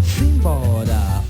Simbora,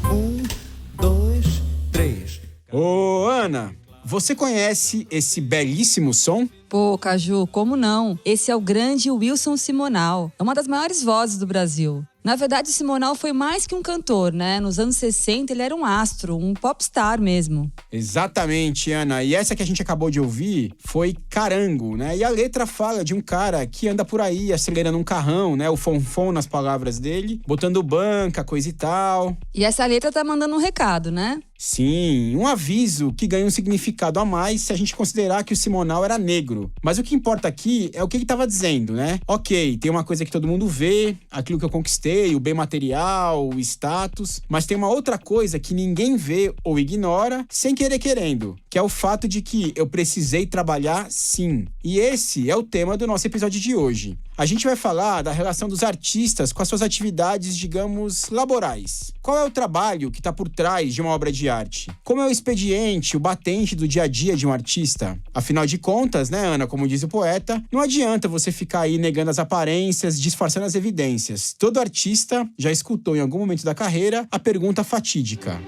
2, 3. Ô, Ana, você conhece esse belíssimo som? Pô, Caju, como não? Esse é o grande Wilson Simonal. É uma das maiores vozes do Brasil. Na verdade, Simonal foi mais que um cantor, né? Nos anos 60, ele era um astro, um popstar mesmo. Exatamente, Ana. E essa que a gente acabou de ouvir foi Carango, né? E a letra fala de um cara que anda por aí acelerando um carrão, né? O fonfon nas palavras dele, botando banca, coisa e tal. E essa letra tá mandando um recado, né? Sim, um aviso que ganha um significado a mais se a gente considerar que o Simonal era negro. Mas o que importa aqui é o que ele estava dizendo, né? Ok, tem uma coisa que todo mundo vê, aquilo que eu conquistei, o bem material, o status, mas tem uma outra coisa que ninguém vê ou ignora sem querer querendo, que é o fato de que eu precisei trabalhar sim. E esse é o tema do nosso episódio de hoje. A gente vai falar da relação dos artistas com as suas atividades, digamos, laborais. Qual é o trabalho que está por trás de uma obra de arte? Como é o expediente, o batente do dia a dia de um artista? Afinal de contas, né, Ana, como diz o poeta, não adianta você ficar aí negando as aparências, disfarçando as evidências. Todo artista já escutou em algum momento da carreira a pergunta fatídica: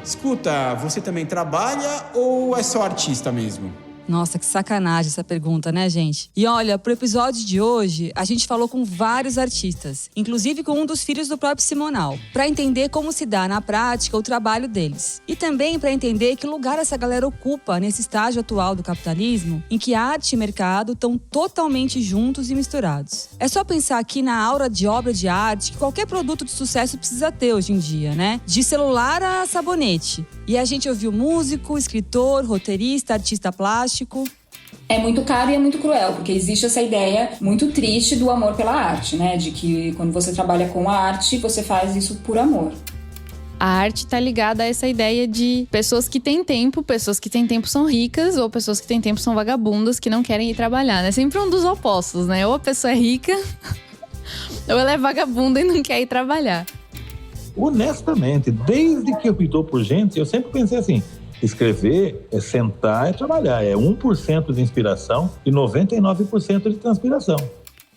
escuta, você também trabalha ou é só artista mesmo? Nossa, que sacanagem essa pergunta, né, gente? E olha, pro episódio de hoje, a gente falou com vários artistas, inclusive com um dos filhos do próprio Simonal, pra entender como se dá na prática o trabalho deles. E também pra entender que lugar essa galera ocupa nesse estágio atual do capitalismo, em que arte e mercado estão totalmente juntos e misturados. É só pensar aqui na aura de obra de arte que qualquer produto de sucesso precisa ter hoje em dia, né? De celular a sabonete. E a gente ouviu músico, escritor, roteirista, artista plástico. É muito caro e é muito cruel, porque existe essa ideia muito triste do amor pela arte, né? De que quando você trabalha com a arte, você faz isso por amor. A arte tá ligada a essa ideia de pessoas que têm tempo são ricas, ou pessoas que têm tempo são vagabundas, que não querem ir trabalhar, né? Sempre um dos opostos, né? Ou a pessoa é rica, ou ela é vagabunda e não quer ir trabalhar. Honestamente, desde que eu estou por gente, eu sempre pensei assim: escrever é sentar e trabalhar, é 1% de inspiração e 99% de transpiração.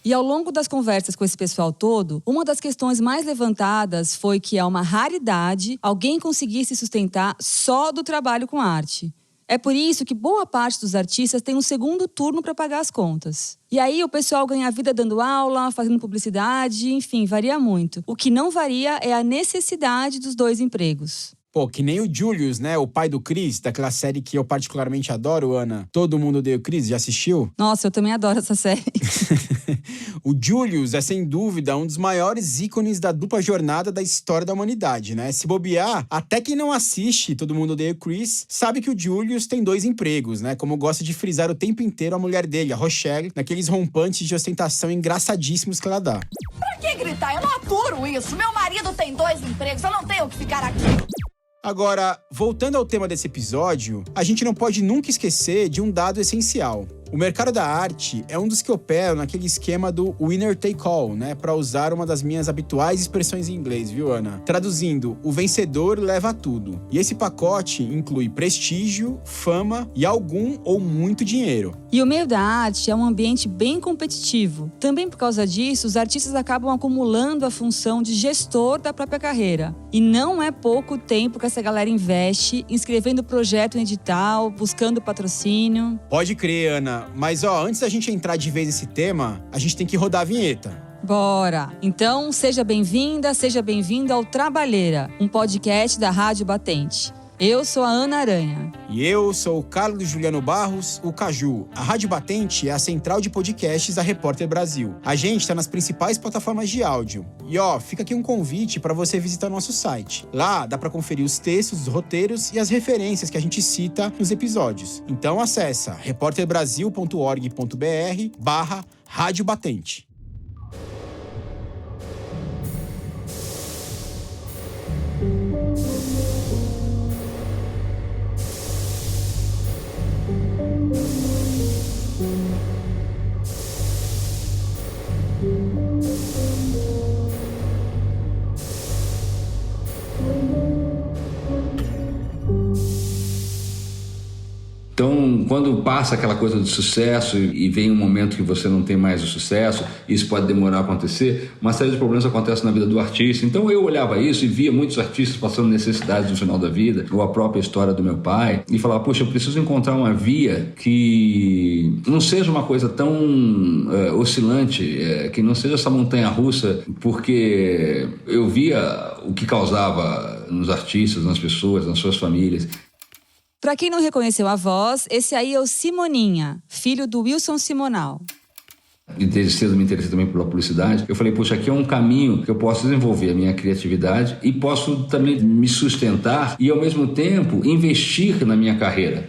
E ao longo das conversas com esse pessoal todo, uma das questões mais levantadas foi que é uma raridade alguém conseguir se sustentar só do trabalho com arte. É por isso que boa parte dos artistas tem um segundo turno para pagar as contas. E aí o pessoal ganha vida dando aula, fazendo publicidade, enfim, varia muito. O que não varia é a necessidade dos dois empregos. Pô, que nem o Julius, né? O pai do Chris, daquela série que eu particularmente adoro, Ana. Todo Mundo Odeia o Chris, já assistiu? Nossa, eu também adoro essa série. O Julius é, sem dúvida, um dos maiores ícones da dupla jornada da história da humanidade, né? Se bobear, até quem não assiste Todo Mundo Odeia o Chris sabe que o Julius tem 2 empregos, né? Como gosta de frisar o tempo inteiro a mulher dele, a Rochelle, naqueles rompantes de ostentação engraçadíssimos que ela dá. Pra que gritar? Eu não aturo isso. Meu marido tem 2 empregos, eu não tenho que ficar aqui. Agora, voltando ao tema desse episódio, a gente não pode nunca esquecer de um dado essencial. O mercado da arte é um dos que operam naquele esquema do winner take all, né? Para usar uma das minhas habituais expressões em inglês, viu, Ana? Traduzindo, o vencedor leva tudo. E esse pacote inclui prestígio, fama e algum ou muito dinheiro. E o meio da arte é um ambiente bem competitivo. Também por causa disso, os artistas acabam acumulando a função de gestor da própria carreira. E não é pouco tempo que essa galera investe escrevendo projeto em edital, buscando patrocínio. Pode crer, Ana. Mas, antes da gente entrar de vez nesse tema, a gente tem que rodar a vinheta. Bora! Então, seja bem-vinda, seja bem-vindo ao Trabalheira, um podcast da Rádio Batente. Eu sou a Ana Aranha. E eu sou o Carlos Juliano Barros, o Caju. A Rádio Batente é a central de podcasts da Repórter Brasil. A gente está nas principais plataformas de áudio. E fica aqui um convite para você visitar nosso site. Lá dá para conferir os textos, os roteiros e as referências que a gente cita nos episódios. Então acessa repórterbrasil.org.br/Rádio Batente. Então, Quando passa aquela coisa do sucesso e vem um momento que você não tem mais o sucesso, isso pode demorar a acontecer, uma série de problemas acontecem na vida do artista. Então eu olhava isso e via muitos artistas passando necessidades no final da vida, ou a própria história do meu pai, e falava, poxa, eu preciso encontrar uma via que não seja uma coisa tão oscilante, que não seja essa montanha-russa, porque eu via o que causava nos artistas, nas pessoas, nas suas famílias. Pra quem não reconheceu a voz, esse aí é o Simoninha, filho do Wilson Simonal. E desde cedo me interessei também pela publicidade. Eu falei, poxa, aqui é um caminho que eu posso desenvolver a minha criatividade e posso também me sustentar e, ao mesmo tempo, investir na minha carreira.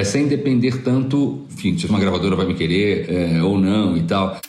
Sem depender tanto, enfim, se uma gravadora vai me querer ou não e tal.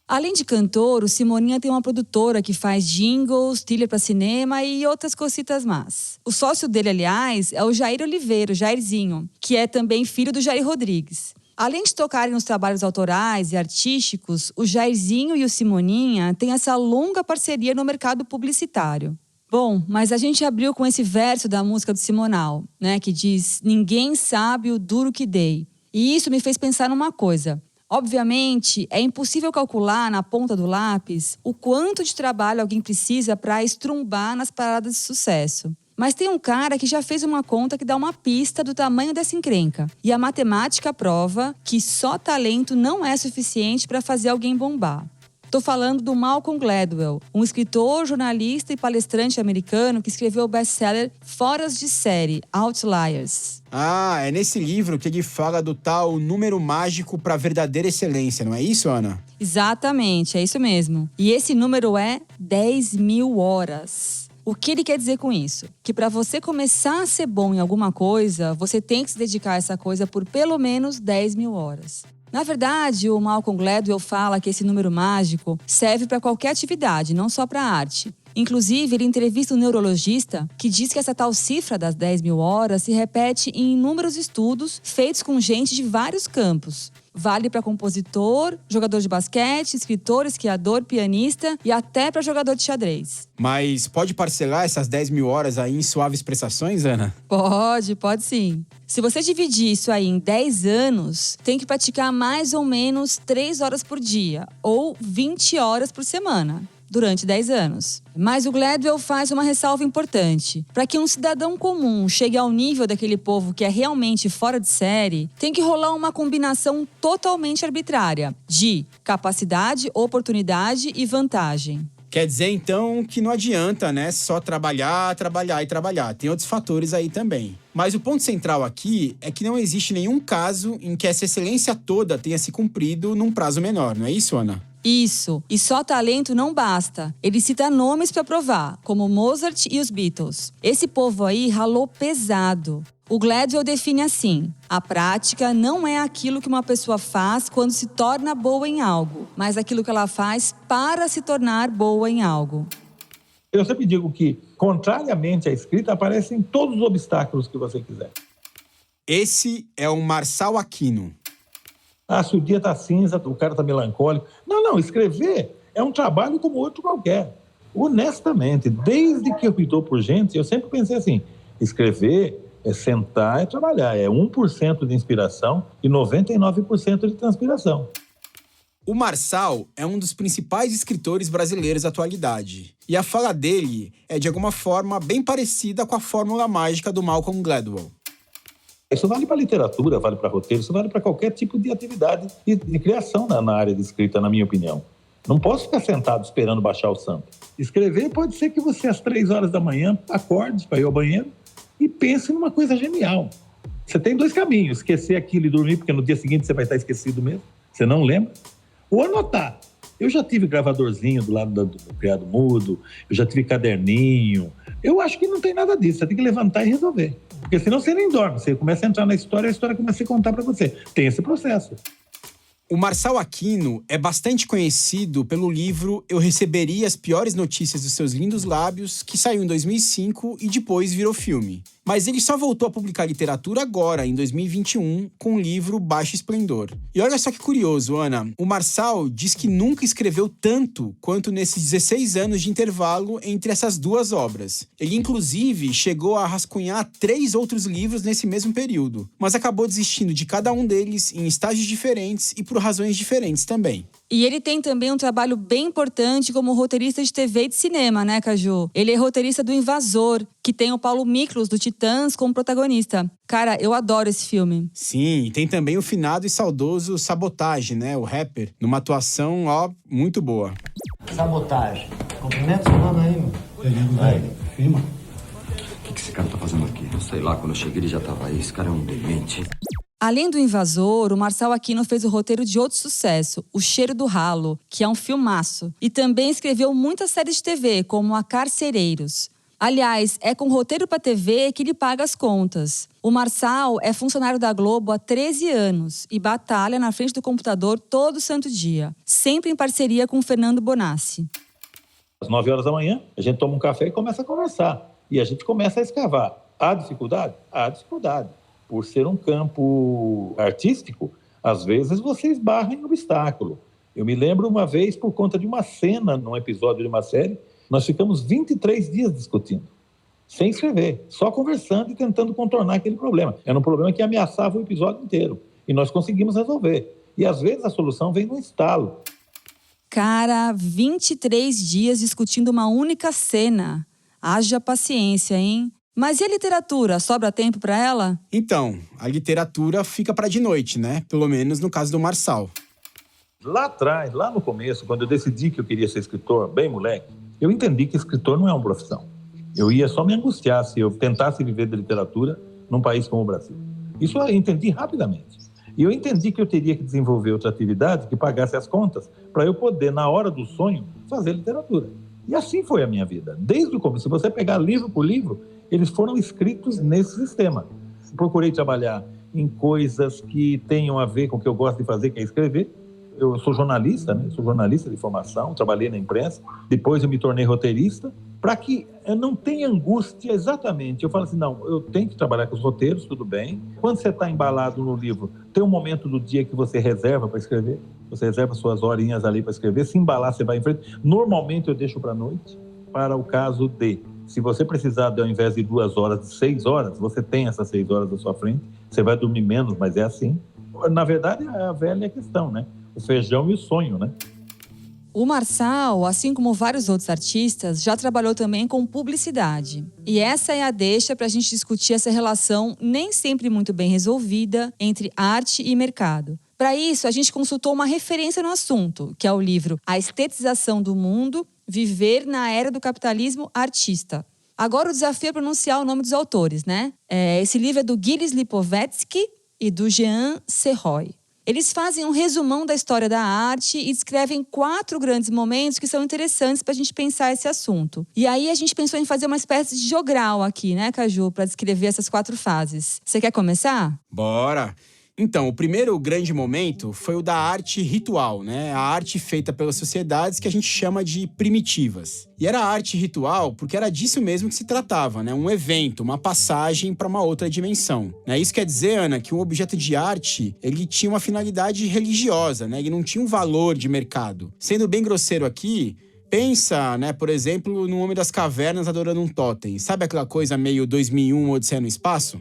Além de cantor, o Simoninha tem uma produtora que faz jingles, trilha para cinema e outras cositas más. O sócio dele, aliás, é o Jair Oliveira, o Jairzinho, que é também filho do Jair Rodrigues. Além de tocarem nos trabalhos autorais e artísticos, o Jairzinho e o Simoninha têm essa longa parceria no mercado publicitário. Bom, mas a gente abriu com esse verso da música do Simonal, né, que diz: "Ninguém sabe o duro que dei". E isso me fez pensar numa coisa. Obviamente, é impossível calcular na ponta do lápis o quanto de trabalho alguém precisa para estrumbar nas paradas de sucesso. Mas tem um cara que já fez uma conta que dá uma pista do tamanho dessa encrenca. E a matemática prova que só talento não é suficiente para fazer alguém bombar. Tô falando do Malcolm Gladwell, um escritor, jornalista e palestrante americano que escreveu o best-seller Foras de Série, Outliers. Ah, é nesse livro que ele fala do tal número mágico para verdadeira excelência, não é isso, Ana? Exatamente, é isso mesmo. E esse número é 10.000 horas. O que ele quer dizer com isso? Que para você começar a ser bom em alguma coisa, você tem que se dedicar a essa coisa por pelo menos 10.000 horas. Na verdade, o Malcolm Gladwell fala que esse número mágico serve para qualquer atividade, não só para a arte. Inclusive, ele entrevista um neurologista que diz que essa tal cifra das 10.000 horas se repete em inúmeros estudos feitos com gente de vários campos. Vale para compositor, jogador de basquete, escritor, esquiador, pianista e até para jogador de xadrez. Mas pode parcelar essas 10.000 horas aí em suaves prestações, Ana? Pode sim. Se você dividir isso aí em 10 anos, tem que praticar mais ou menos 3 horas por dia, ou 20 horas por semana, durante 10 anos. Mas o Gladwell faz uma ressalva importante. Para que um cidadão comum chegue ao nível daquele povo que é realmente fora de série, tem que rolar uma combinação totalmente arbitrária de capacidade, oportunidade e vantagem. Quer dizer, então, que não adianta, né? Só trabalhar e trabalhar. Tem outros fatores aí também. Mas o ponto central aqui é que não existe nenhum caso em que essa excelência toda tenha se cumprido num prazo menor, não é isso, Ana? Isso. E só talento não basta. Ele cita nomes para provar, como Mozart e os Beatles. Esse povo aí ralou pesado. O Gladwell define assim: a prática não é aquilo que uma pessoa faz quando se torna boa em algo, mas aquilo que ela faz para se tornar boa em algo. Eu sempre digo que, contrariamente à escrita, aparecem todos os obstáculos que você quiser. Esse é o Marçal Aquino. Ah, se o dia tá cinza, o cara tá melancólico. Não, escrever é um trabalho como outro qualquer. Honestamente, desde que eu estou por gente, eu sempre pensei assim, escrever é sentar e trabalhar. É 1% de inspiração e 99% de transpiração. O Marçal é um dos principais escritores brasileiros da atualidade. E a fala dele é, de alguma forma, bem parecida com a fórmula mágica do Malcolm Gladwell. Isso vale para literatura, vale para roteiro, isso vale para qualquer tipo de atividade de criação na área de escrita, na minha opinião. Não posso ficar sentado esperando baixar o santo. Escrever pode ser que você, às 3 horas da manhã, acorde para ir ao banheiro e pense numa coisa genial. Você tem 2 caminhos, esquecer aquilo e dormir, porque no dia seguinte você vai estar esquecido mesmo, você não lembra, ou anotar. Eu já tive gravadorzinho do lado do criado mudo, eu já tive caderninho. Eu acho que não tem nada disso, você tem que levantar e resolver. Porque senão você nem dorme, você começa a entrar na história e a história começa a contar para você. Tem esse processo. O Marçal Aquino é bastante conhecido pelo livro Eu Receberia as Piores Notícias dos Seus Lindos Lábios, que saiu em 2005 e depois virou filme. Mas ele só voltou a publicar literatura agora, em 2021, com o livro Baixo Esplendor. E olha só que curioso, Ana. O Marçal diz que nunca escreveu tanto quanto nesses 16 anos de intervalo entre essas duas obras. Ele, inclusive, chegou a rascunhar 3 outros livros nesse mesmo período, mas acabou desistindo de cada um deles em estágios diferentes e por razões diferentes também. E ele tem também um trabalho bem importante como roteirista de TV e de cinema, né, Caju? Ele é roteirista do Invasor, que tem o Paulo Miklos, do Titãs, como protagonista. Cara, eu adoro esse filme. Sim, e tem também o finado e saudoso Sabotage, né, o rapper, numa atuação, muito boa. Sabotagem. Cumprimento seu nome aí, meu. Vai, firma. O que esse cara tá fazendo aqui? Eu sei lá, quando eu cheguei ele já tava aí. Esse cara é um demente. Além do Invasor, o Marçal Aquino fez o roteiro de outro sucesso, O Cheiro do Ralo, que é um filmaço. E também escreveu muitas séries de TV, como A Carcereiros. Aliás, é com roteiro para TV que ele paga as contas. O Marçal é funcionário da Globo há 13 anos e batalha na frente do computador todo santo dia, sempre em parceria com o Fernando Bonassi. Às 9 horas da manhã, a gente toma um café e começa a conversar. E a gente começa a escavar. Há dificuldade? Há dificuldade. Por ser um campo artístico, às vezes você esbarra em obstáculo. Eu me lembro uma vez, por conta de uma cena num episódio de uma série, nós ficamos 23 dias discutindo, sem escrever, só conversando e tentando contornar aquele problema. Era um problema que ameaçava o episódio inteiro. E nós conseguimos resolver. E às vezes a solução vem no estalo. Cara, 23 dias discutindo uma única cena. Haja paciência, hein? Mas e a literatura? Sobra tempo para ela? Então, a literatura fica para de noite, né? Pelo menos no caso do Marçal. Lá atrás, lá no começo, quando eu decidi que eu queria ser escritor, bem moleque, eu entendi que escritor não é uma profissão. Eu ia só me angustiar se eu tentasse viver de literatura num país como o Brasil. Isso eu entendi rapidamente. E eu entendi que eu teria que desenvolver outra atividade que pagasse as contas para eu poder, na hora do sonho, fazer literatura. E assim foi a minha vida. Desde o começo, se você pegar livro por livro, eles foram escritos nesse sistema. Procurei trabalhar em coisas que tenham a ver com o que eu gosto de fazer, que é escrever. Eu sou jornalista, né? Sou jornalista de formação, trabalhei na imprensa. Depois eu me tornei roteirista, para que eu não tenha angústia exatamente. Eu falo assim, não, eu tenho que trabalhar com os roteiros, tudo bem. Quando você está embalado no livro, tem um momento do dia que você reserva para escrever. Você reserva suas horinhas ali para escrever. Se embalar, você vai em frente. Normalmente eu deixo para a noite, para o caso de... Se você precisar, ao invés de 2 horas, de 6 horas, você tem essas 6 horas à sua frente. Você vai dormir menos, mas é assim. Na verdade, é a velha questão, né? O feijão e o sonho, né? O Marçal, assim como vários outros artistas, já trabalhou também com publicidade. E essa é a deixa para a gente discutir essa relação nem sempre muito bem resolvida entre arte e mercado. Para isso, a gente consultou uma referência no assunto, que é o livro A Estetização do Mundo, Viver na Era do Capitalismo Artista. Agora o desafio é pronunciar o nome dos autores, né? Esse livro é do Gilles Lipovetsky e do Jean Serroy. Eles fazem um resumão da história da arte e descrevem 4 grandes momentos que são interessantes para a gente pensar esse assunto. E aí a gente pensou em fazer uma espécie de jogral aqui, né, Caju, para descrever essas 4 fases. Você quer começar? Bora! Então, o primeiro grande momento foi o da arte ritual, né? A arte feita pelas sociedades que a gente chama de primitivas. E era arte ritual porque era disso mesmo que se tratava, né? Um evento, uma passagem para uma outra dimensão. Né? Isso quer dizer, Ana, que um objeto de arte, ele tinha uma finalidade religiosa, né? Ele não tinha um valor de mercado. Sendo bem grosseiro aqui, pensa, né, por exemplo, no Homem das Cavernas adorando um totem. Sabe aquela coisa meio 2001, Odisseia no Espaço?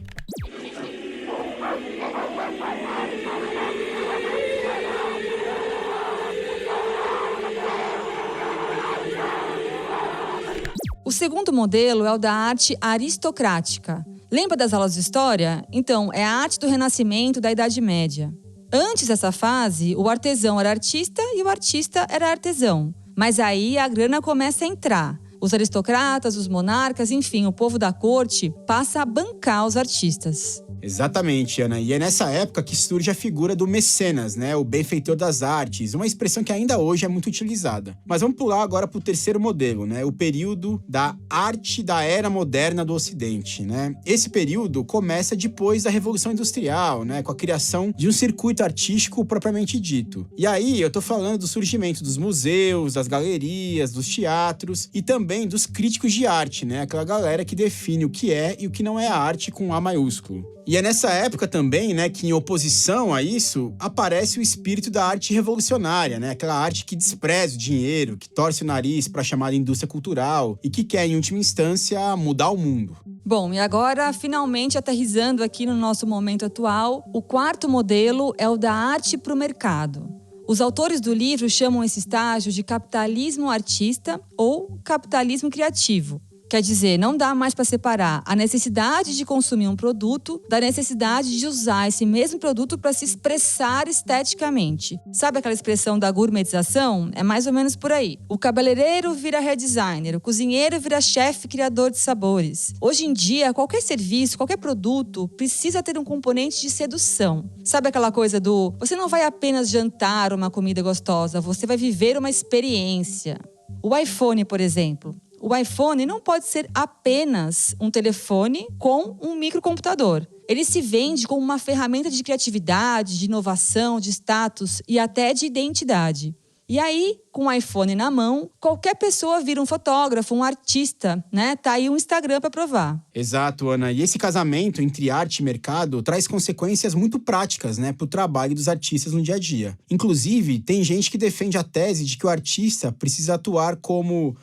O segundo modelo é o da arte aristocrática. Lembra das aulas de história? Então, é a arte do Renascimento da Idade Média. Antes dessa fase, o artesão era artista e o artista era artesão. Mas aí a grana começa a entrar. Os aristocratas, os monarcas, enfim, o povo da corte passa a bancar os artistas. Exatamente, Ana. E é nessa época que surge a figura do mecenas, né? O benfeitor das artes, uma expressão que ainda hoje é muito utilizada. Mas vamos pular agora para o terceiro modelo, né? O período da arte da era moderna do Ocidente, né? Esse período começa depois da Revolução Industrial, né? Com a criação de um circuito artístico propriamente dito. E aí eu tô falando do surgimento dos museus, das galerias, dos teatros e também também dos críticos de arte, né? Aquela galera que define o que é e o que não é arte com A maiúsculo. E é nessa época também, né, que em oposição a isso, aparece o espírito da arte revolucionária, né? Aquela arte que despreza o dinheiro, que torce o nariz para a chamada indústria cultural e que quer, em última instância, mudar o mundo. Bom, e agora, finalmente aterrissando aqui no nosso momento atual, o quarto modelo é o da arte para o mercado. Os autores do livro chamam esse estágio de capitalismo artista ou capitalismo criativo. Quer dizer, não dá mais para separar a necessidade de consumir um produto da necessidade de usar esse mesmo produto para se expressar esteticamente. Sabe aquela expressão da gourmetização? É mais ou menos por aí. O cabeleireiro vira hair designer, o cozinheiro vira chefe criador de sabores. Hoje em dia, qualquer serviço, qualquer produto precisa ter um componente de sedução. Sabe aquela coisa do você não vai apenas jantar uma comida gostosa, você vai viver uma experiência. O iPhone, por exemplo. O iPhone não pode ser apenas um telefone com um microcomputador. Ele se vende como uma ferramenta de criatividade, de inovação, de status e até de identidade. E aí, com o iPhone na mão, qualquer pessoa vira um fotógrafo, um artista, né? Tá aí um Instagram para provar. Exato, Ana. E esse casamento entre arte e mercado traz consequências muito práticas, né, pro trabalho dos artistas no dia a dia. Inclusive, tem gente que defende a tese de que o artista precisa atuar como,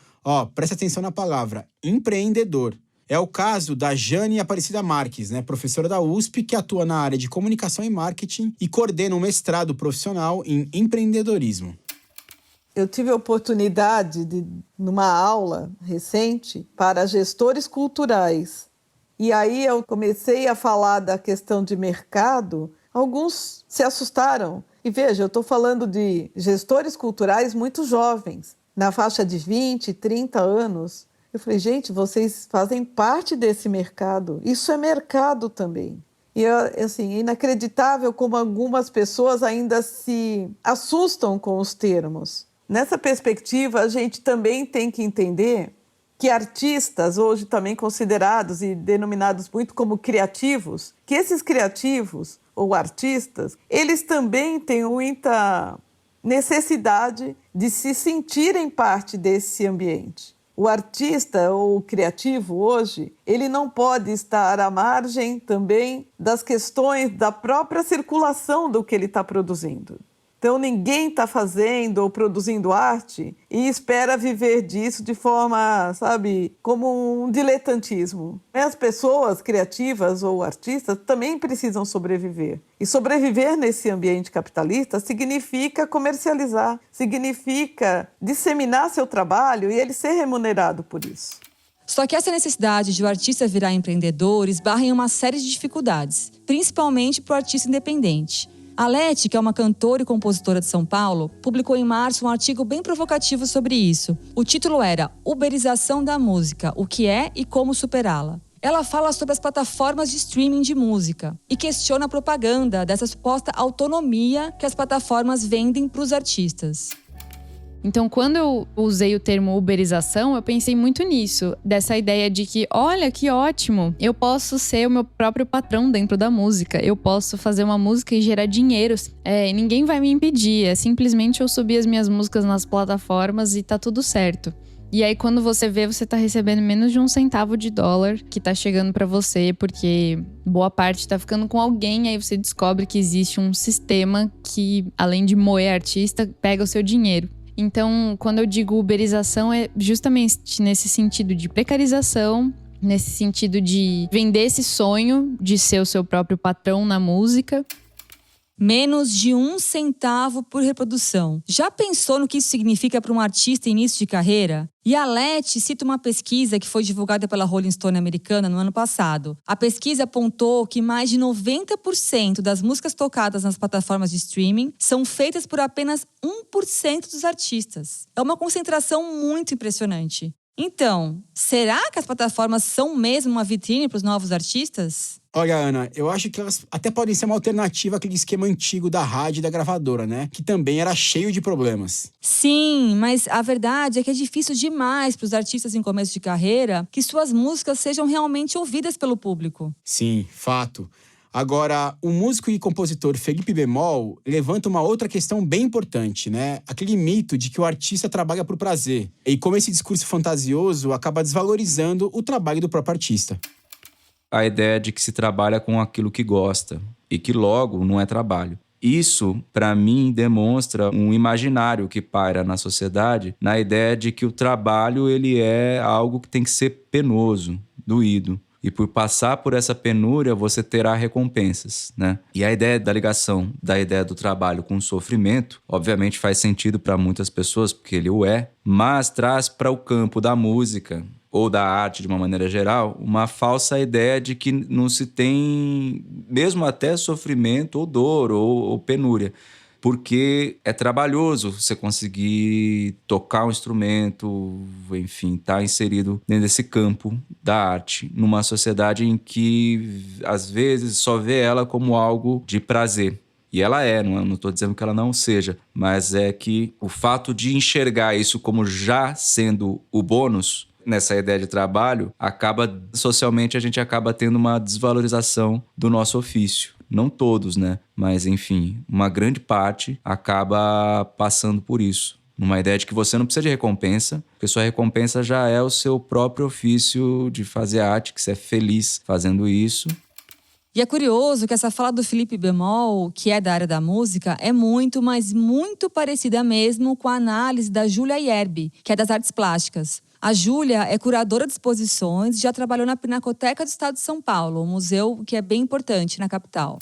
presta atenção na palavra, empreendedor. É o caso da Jane Aparecida Marques, né, professora da USP, que atua na área de comunicação e marketing e coordena um mestrado profissional em empreendedorismo. Eu tive a oportunidade numa aula recente para gestores culturais. E aí eu comecei a falar da questão de mercado. Alguns se assustaram. E veja, eu estou falando de gestores culturais muito jovens, na faixa de 20, 30 anos. Eu falei, gente, vocês fazem parte desse mercado. Isso é mercado também. E assim, é inacreditável como algumas pessoas ainda se assustam com os termos. Nessa perspectiva, a gente também tem que entender que artistas, hoje também considerados e denominados muito como criativos, que esses criativos ou artistas, eles também têm muita necessidade de se sentirem parte desse ambiente. O artista ou o criativo hoje, ele não pode estar à margem também das questões da própria circulação do que ele está produzindo. Então, ninguém está fazendo ou produzindo arte e espera viver disso de forma, como um diletantismo. As pessoas criativas ou artistas também precisam sobreviver. E sobreviver nesse ambiente capitalista significa comercializar, significa disseminar seu trabalho e ele ser remunerado por isso. Só que essa necessidade de o artista virar empreendedor esbarra em uma série de dificuldades, principalmente para o artista independente. A Leti, que é uma cantora e compositora de São Paulo, publicou em março um artigo bem provocativo sobre isso. O título era Uberização da Música, o que é e como superá-la. Ela fala sobre as plataformas de streaming de música e questiona a propaganda dessa suposta autonomia que as plataformas vendem para os artistas. Então, quando eu usei o termo uberização, eu pensei muito nisso. Dessa ideia de que, olha, que ótimo, eu posso ser o meu próprio patrão dentro da música. Eu posso fazer uma música e gerar dinheiro. Ninguém vai me impedir. É simplesmente eu subir as minhas músicas nas plataformas e tá tudo certo. E aí, quando você vê, você tá recebendo menos de $1 que tá chegando pra você, porque boa parte tá ficando com alguém. Aí você descobre que existe um sistema que, além de moer artista, pega o seu dinheiro. Então, quando eu digo uberização, é justamente nesse sentido de precarização, nesse sentido de vender esse sonho de ser o seu próprio patrão na música. Menos de 1 centavo por reprodução. Já pensou no que isso significa para um artista em início de carreira? E a Leti cita uma pesquisa que foi divulgada pela Rolling Stone americana no ano passado. A pesquisa apontou que mais de 90% das músicas tocadas nas plataformas de streaming são feitas por apenas 1% dos artistas. É uma concentração muito impressionante. Então, será que as plataformas são mesmo uma vitrine para os novos artistas? Olha, Ana, eu acho que elas até podem ser uma alternativa àquele esquema antigo da rádio e da gravadora, né? Que também era cheio de problemas. Sim, mas a verdade é que é difícil demais para os artistas em começo de carreira que suas músicas sejam realmente ouvidas pelo público. Sim, fato. Agora, o músico e compositor Felipe Bemol levanta uma outra questão bem importante, né? Aquele mito de que o artista trabalha por prazer. E como esse discurso fantasioso acaba desvalorizando o trabalho do próprio artista. A ideia de que se trabalha com aquilo que gosta e que logo não é trabalho. Isso, para mim, demonstra um imaginário que paira na sociedade, na ideia de que o trabalho ele é algo que tem que ser penoso, doído. E por passar por essa penúria, você terá recompensas, né? E a ideia da ligação da ideia do trabalho com o sofrimento, obviamente faz sentido para muitas pessoas, porque ele o é, mas traz para o campo da música ou da arte de uma maneira geral, uma falsa ideia de que não se tem mesmo até sofrimento ou dor ou penúria. Porque é trabalhoso você conseguir tocar um instrumento, enfim, estar inserido dentro desse campo da arte, numa sociedade em que, às vezes, só vê ela como algo de prazer. E ela não estou dizendo que ela não seja, mas é que o fato de enxergar isso como já sendo o bônus, nessa ideia de trabalho, socialmente a gente acaba tendo uma desvalorização do nosso ofício. Não todos, né? Mas, enfim, uma grande parte acaba passando por isso. Numa ideia de que você não precisa de recompensa, porque sua recompensa já é o seu próprio ofício de fazer arte, que você é feliz fazendo isso. E é curioso que essa fala do Felipe Bemol, que é da área da música, é muito, mas muito parecida mesmo com a análise da Júlia Ierbi, que é das artes plásticas. A Júlia é curadora de exposições e já trabalhou na Pinacoteca do Estado de São Paulo, um museu que é bem importante na capital.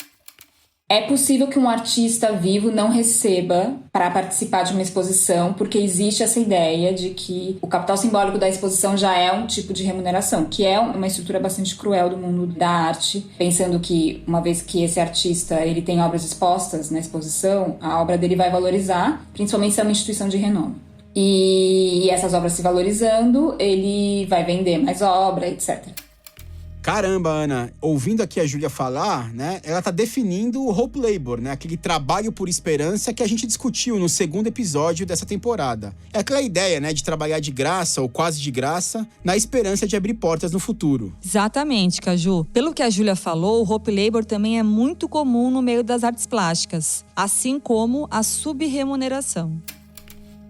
É possível que um artista vivo não receba para participar de uma exposição, porque existe essa ideia de que o capital simbólico da exposição já é um tipo de remuneração, que é uma estrutura bastante cruel do mundo da arte, pensando que, uma vez que esse artista ele tem obras expostas na exposição, a obra dele vai valorizar, principalmente se é uma instituição de renome. E essas obras se valorizando, ele vai vender mais obra, etc. Caramba, Ana, ouvindo aqui a Júlia falar, né, ela tá definindo o Hope Labor, né, aquele trabalho por esperança que a gente discutiu no segundo episódio dessa temporada. É aquela ideia, né, de trabalhar de graça ou quase de graça, na esperança de abrir portas no futuro. Exatamente, Caju. Pelo que a Júlia falou, o Hope Labor também é muito comum no meio das artes plásticas, assim como a subremuneração.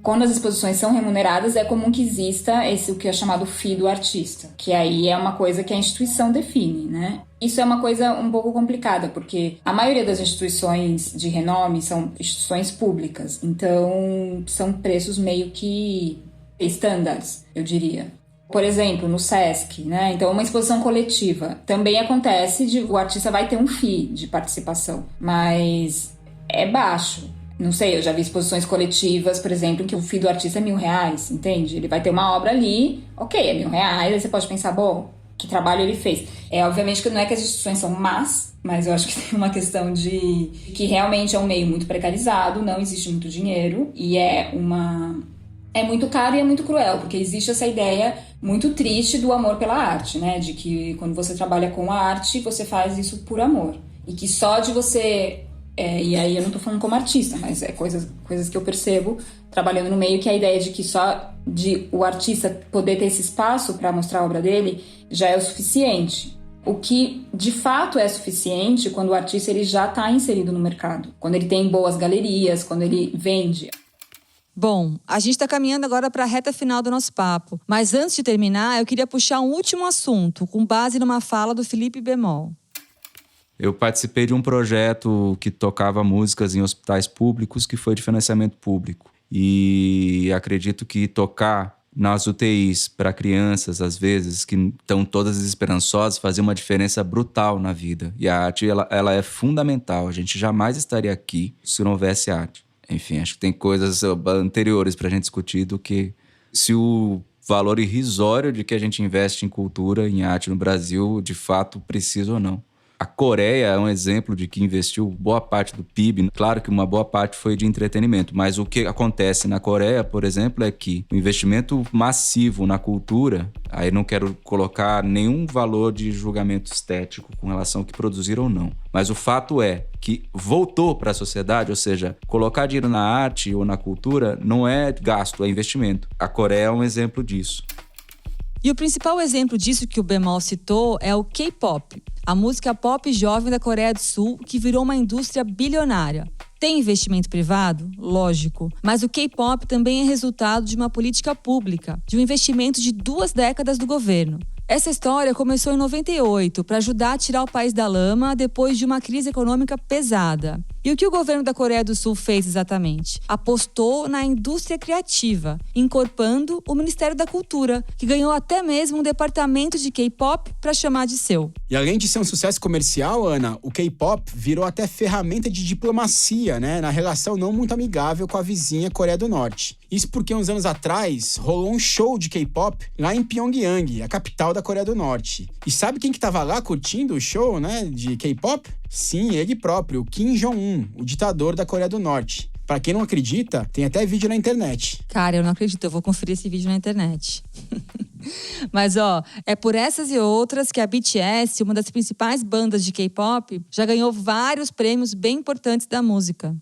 Quando as exposições são remuneradas, é comum que exista o que é chamado fee do artista, que aí é uma coisa que a instituição define, né? Isso é uma coisa um pouco complicada, porque a maioria das instituições de renome são instituições públicas, então são preços meio que estándares, eu diria. Por exemplo, no Sesc, né? Então, uma exposição coletiva também acontece, o artista vai ter um fee de participação, mas é baixo. Não sei, eu já vi exposições coletivas, por exemplo, em que o fee do artista é R$1.000, entende? Ele vai ter uma obra ali, ok, é R$1.000, aí você pode pensar, bom, que trabalho ele fez. Obviamente que não é que as instituições são más, mas eu acho que tem uma questão de que realmente é um meio muito precarizado, não existe muito dinheiro, e é muito caro e é muito cruel, porque existe essa ideia muito triste do amor pela arte, né? De que quando você trabalha com a arte, você faz isso por amor. E que só de você... e aí eu não tô falando como artista, mas é coisas que eu percebo trabalhando no meio, que é a ideia de que só de o artista poder ter esse espaço para mostrar a obra dele já é o suficiente. O que de fato é suficiente quando o artista ele já está inserido no mercado, quando ele tem boas galerias, quando ele vende. Bom, a gente está caminhando agora para a reta final do nosso papo, mas antes de terminar, eu queria puxar um último assunto, com base numa fala do Felipe Bemol. Eu participei de um projeto que tocava músicas em hospitais públicos, que foi de financiamento público. E acredito que tocar nas UTIs para crianças, às vezes, que estão todas desesperançosas, fazia uma diferença brutal na vida. E a arte, ela é fundamental. A gente jamais estaria aqui se não houvesse arte. Enfim, acho que tem coisas anteriores para a gente discutir do que se o valor irrisório de que a gente investe em cultura, em arte no Brasil, de fato precisa ou não. A Coreia é um exemplo de que investiu boa parte do PIB. Claro que uma boa parte foi de entretenimento, mas o que acontece na Coreia, por exemplo, é que o investimento massivo na cultura, aí não quero colocar nenhum valor de julgamento estético com relação ao que produziram ou não, mas o fato é que voltou para a sociedade, ou seja, colocar dinheiro na arte ou na cultura não é gasto, é investimento. A Coreia é um exemplo disso. E o principal exemplo disso que o Bemol citou é o K-pop. a música pop jovem da Coreia do Sul, que virou uma indústria bilionária. Tem investimento privado? Lógico. Mas o K-pop também é resultado de uma política pública, de um investimento de 2 décadas do governo. Essa história começou em 98 para ajudar a tirar o país da lama depois de uma crise econômica pesada. E o que o governo da Coreia do Sul fez exatamente? Apostou na indústria criativa, incorporando o Ministério da Cultura, que ganhou até mesmo um departamento de K-pop para chamar de seu. E além de ser um sucesso comercial, Ana, o K-pop virou até ferramenta de diplomacia, né, na relação não muito amigável com a vizinha Coreia do Norte. Isso porque uns anos atrás rolou um show de K-pop lá em Pyongyang, a capital da Coreia do Norte. E sabe quem que tava lá curtindo o show, né, de K-pop? Sim, ele próprio, o Kim Jong-un, o ditador da Coreia do Norte. Pra quem não acredita, tem até vídeo na internet. Cara, eu não acredito, eu vou conferir esse vídeo na internet. Mas é por essas e outras que a BTS, uma das principais bandas de K-pop, já ganhou vários prêmios bem importantes da música.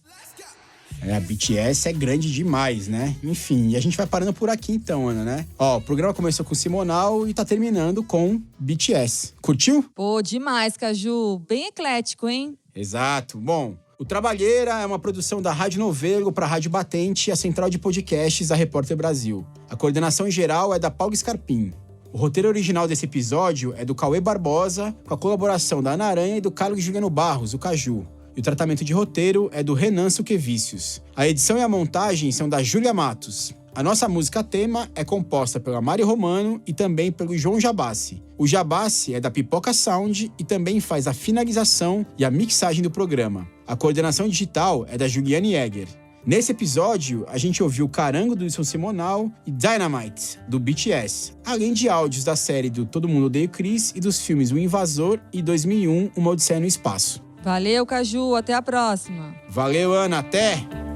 A BTS é grande demais, né? Enfim, e a gente vai parando por aqui então, Ana, né? O programa começou com Simonal e tá terminando com BTS. Curtiu? Pô, demais, Caju. Bem eclético, hein? Exato. Bom, o Trabalheira é uma produção da Rádio Novelo para a Rádio Batente e a central de podcasts da Repórter Brasil. A coordenação em geral é da Paula Scarpim. O roteiro original desse episódio é do Cauê Barbosa, com a colaboração da Ana Aranha e do Carlos Juliano Barros, o Caju. E o tratamento de roteiro é do Renan Suquevicius. A edição e a montagem são da Júlia Matos. A nossa música tema é composta pela Mari Romano e também pelo João Jabassi. O Jabassi é da Pipoca Sound e também faz a finalização e a mixagem do programa. A coordenação digital é da Juliane Egger. Nesse episódio, a gente ouviu Carango, do Wilson Simonal, e Dynamite, do BTS, além de áudios da série do Todo Mundo Odeia o Chris e dos filmes O Invasor e 2001, Uma Odisseia no Espaço. Valeu, Caju. Até a próxima. Valeu, Ana. Até!